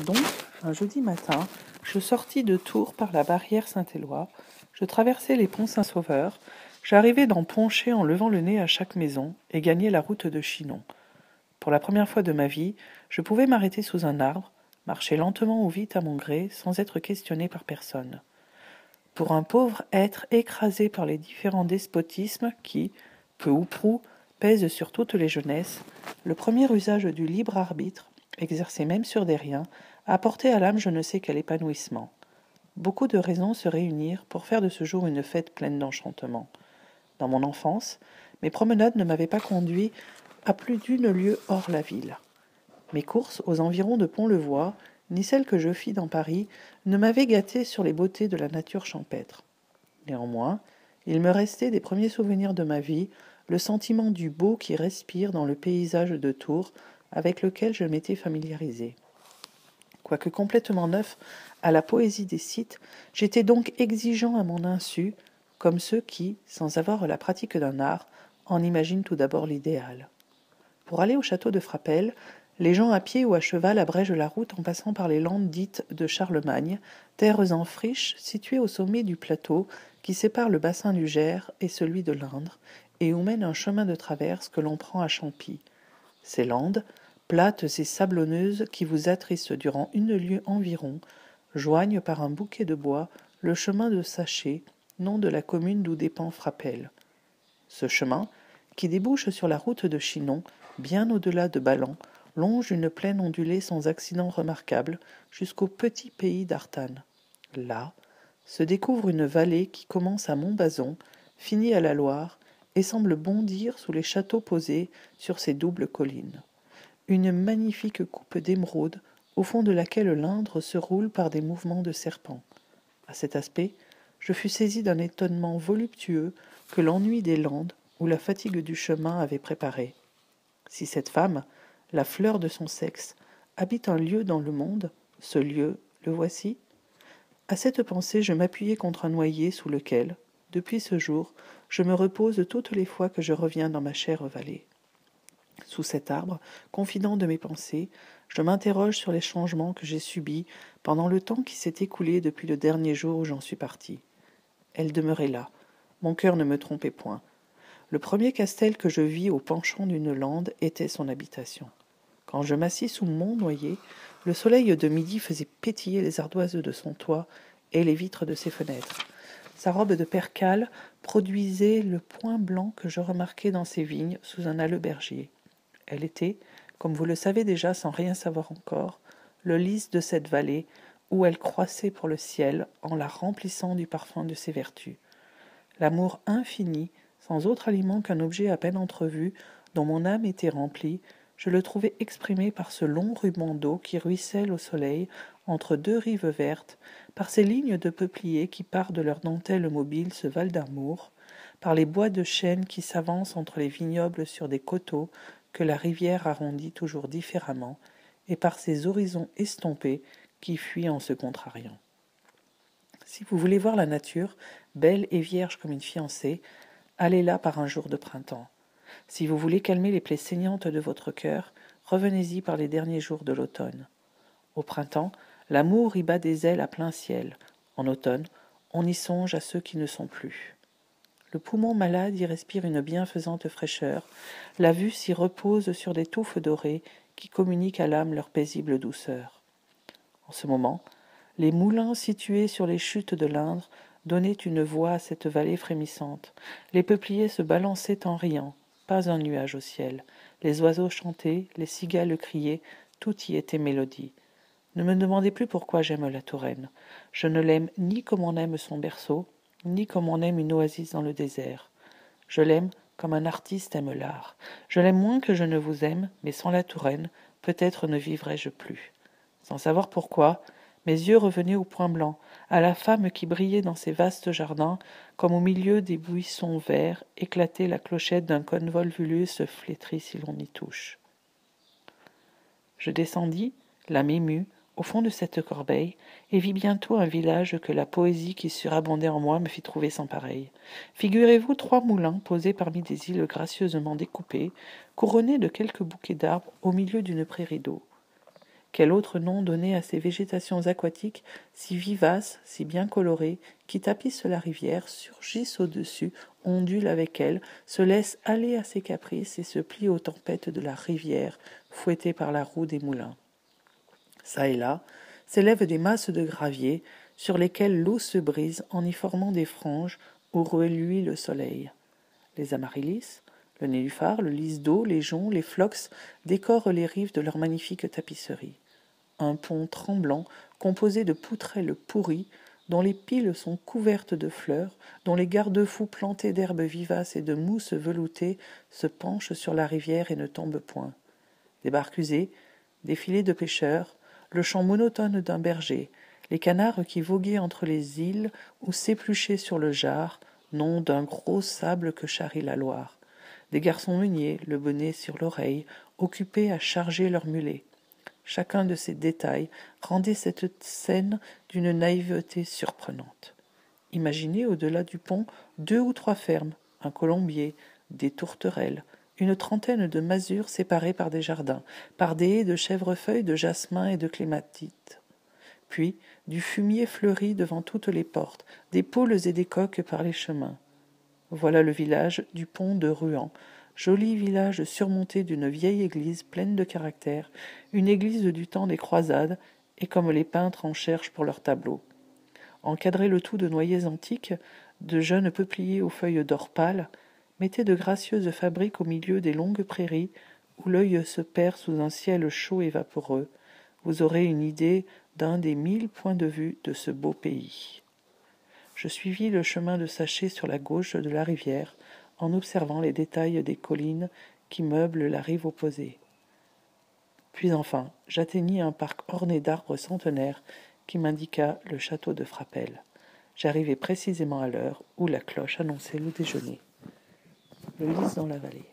Donc, un jeudi matin, je sortis de Tours par la barrière Saint-Éloi, je traversai les ponts Saint-Sauveur, j'arrivai dans Poncher en levant le nez à chaque maison et gagnai la route de Chinon. Pour la première fois de ma vie, je pouvais m'arrêter sous un arbre, marcher lentement ou vite à mon gré, sans être questionné par personne. Pour un pauvre être écrasé par les différents despotismes qui, peu ou prou, pèsent sur toutes les jeunesses, le premier usage du libre arbitre, exercé même sur des riens, apportait à l'âme je ne sais quel épanouissement. Beaucoup de raisons se réunirent pour faire de ce jour une fête pleine d'enchantement. Dans mon enfance, mes promenades ne m'avaient pas conduit à plus d'une lieue hors la ville. Mes courses aux environs de Pont-le-Voix, ni celles que je fis dans Paris, ne m'avaient gâté sur les beautés de la nature champêtre. Néanmoins, il me restait des premiers souvenirs de ma vie, le sentiment du beau qui respire dans le paysage de Tours avec lequel je m'étais familiarisé. Quoique complètement neuf à la poésie des sites, j'étais donc exigeant à mon insu, comme ceux qui, sans avoir la pratique d'un art, en imaginent tout d'abord l'idéal. Pour aller au château de Frapesle, les gens à pied ou à cheval abrègent la route en passant par les landes dites de Charlemagne, terres en friche situées au sommet du plateau qui sépare le bassin du Gers et celui de l'Indre, et où mène un chemin de traverse que l'on prend à Champy. Ces landes, plates et sablonneuses qui vous attristent durant une lieue environ, joignent par un bouquet de bois le chemin de Saché, nom de la commune d'où dépend Frapesle. Ce chemin, qui débouche sur la route de Chinon, bien au-delà de Ballan, longe une plaine ondulée sans accident remarquable jusqu'au petit pays d'Artanne. Là, se découvre une vallée qui commence à Montbazon, finit à la Loire, et semble bondir sous les châteaux posés sur ces doubles collines. Une magnifique coupe d'émeraude, au fond de laquelle l'Indre se roule par des mouvements de serpent. À cet aspect, je fus saisi d'un étonnement voluptueux que l'ennui des Landes ou la fatigue du chemin avaient préparé. Si cette femme, la fleur de son sexe, habite un lieu dans le monde, ce lieu, le voici. À cette pensée, je m'appuyai contre un noyer sous lequel, depuis ce jour, je me repose toutes les fois que je reviens dans ma chère vallée. Sous cet arbre, confident de mes pensées, je m'interroge sur les changements que j'ai subis pendant le temps qui s'est écoulé depuis le dernier jour où j'en suis parti. Elle demeurait là. Mon cœur ne me trompait point. Le premier castel que je vis au penchant d'une lande était son habitation. Quand je m'assis sous mon noyer, le soleil de midi faisait pétiller les ardoises de son toit et les vitres de ses fenêtres. Sa robe de percale produisait le point blanc que je remarquais dans ses vignes sous un aleubergier. Elle était, comme vous le savez déjà sans rien savoir encore, le lys de cette vallée où elle croissait pour le ciel en la remplissant du parfum de ses vertus. L'amour infini, sans autre aliment qu'un objet à peine entrevu, dont mon âme était remplie, je le trouvais exprimé par ce long ruban d'eau qui ruisselle au soleil entre deux rives vertes, par ces lignes de peupliers qui partent de leur dentelle mobile ce val d'amour, par les bois de chêne qui s'avancent entre les vignobles sur des coteaux que la rivière arrondit toujours différemment, et par ces horizons estompés qui fuient en se contrariant. Si vous voulez voir la nature, belle et vierge comme une fiancée, allez là par un jour de printemps. Si vous voulez calmer les plaies saignantes de votre cœur, revenez-y par les derniers jours de l'automne. Au printemps, l'amour y bat des ailes à plein ciel. En automne, on y songe à ceux qui ne sont plus. Le poumon malade y respire une bienfaisante fraîcheur, la vue s'y repose sur des touffes dorées qui communiquent à l'âme leur paisible douceur. En ce moment, les moulins situés sur les chutes de l'Indre donnaient une voix à cette vallée frémissante. Les peupliers se balançaient en riant, pas un nuage au ciel. Les oiseaux chantaient, les cigales criaient, tout y était mélodie. Ne me demandez plus pourquoi j'aime la Touraine. Je ne l'aime ni comme on aime son berceau, ni comme on aime une oasis dans le désert. Je l'aime comme un artiste aime l'art. Je l'aime moins que je ne vous aime, mais sans la Touraine, peut-être ne vivrais-je plus. Sans savoir pourquoi, mes yeux revenaient au point blanc, à la femme qui brillait dans ces vastes jardins, comme au milieu des buissons verts éclatait la clochette d'un convolvulus flétri si l'on y touche. Je descendis, l'âme émue, au fond de cette corbeille, et vis bientôt un village que la poésie qui surabondait en moi me fit trouver sans pareil. Figurez-vous 3 moulins posés parmi des îles gracieusement découpées, couronnés de quelques bouquets d'arbres au milieu d'une prairie d'eau. Quel autre nom donner à ces végétations aquatiques si vivaces, si bien colorées, qui tapissent la rivière, surgissent au-dessus, ondulent avec elle, se laissent aller à ses caprices et se plient aux tempêtes de la rivière, fouettées par la roue des moulins. Çà et là, s'élèvent des masses de gravier, sur lesquelles l'eau se brise en y formant des franges où reluit le soleil. Les amaryllis, le nénuphar, le lys d'eau, les joncs, les phlox décorent les rives de leurs magnifiques tapisseries. Un pont tremblant, composé de poutrelles pourries, dont les piles sont couvertes de fleurs, dont les garde-fous plantés d'herbes vivaces et de mousses veloutées se penchent sur la rivière et ne tombent point. Des barques usées, des filets de pêcheurs, le chant monotone d'un berger, les canards qui voguaient entre les îles ou s'épluchaient sur le Jard, nom d'un gros sable que charrie la Loire. Des garçons meuniers, le bonnet sur l'oreille, occupés à charger leurs mulets. Chacun de ces détails rendait cette scène d'une naïveté surprenante. Imaginez au-delà du pont 2 ou 3 fermes, un colombier, des tourterelles, une trentaine de masures séparées par des jardins, par des haies de chèvrefeuilles, de jasmin et de clématite. Puis du fumier fleuri devant toutes les portes, des poules et des coqs par les chemins. Voilà le village du pont de Ruan, joli village surmonté d'une vieille église pleine de caractère, une église du temps des croisades, et comme les peintres en cherchent pour leurs tableaux. Encadrez le tout de noyers antiques, de jeunes peupliers aux feuilles d'or pâle, mettez de gracieuses fabriques au milieu des longues prairies, où l'œil se perd sous un ciel chaud et vaporeux. Vous aurez une idée d'un des 1000 points de vue de ce beau pays. Je suivis le chemin de Saché sur la gauche de la rivière, en observant les détails des collines qui meublent la rive opposée. Puis enfin, j'atteignis un parc orné d'arbres centenaires qui m'indiqua le château de Frapesle. J'arrivai précisément à l'heure où la cloche annonçait le déjeuner. Le lys dans la vallée.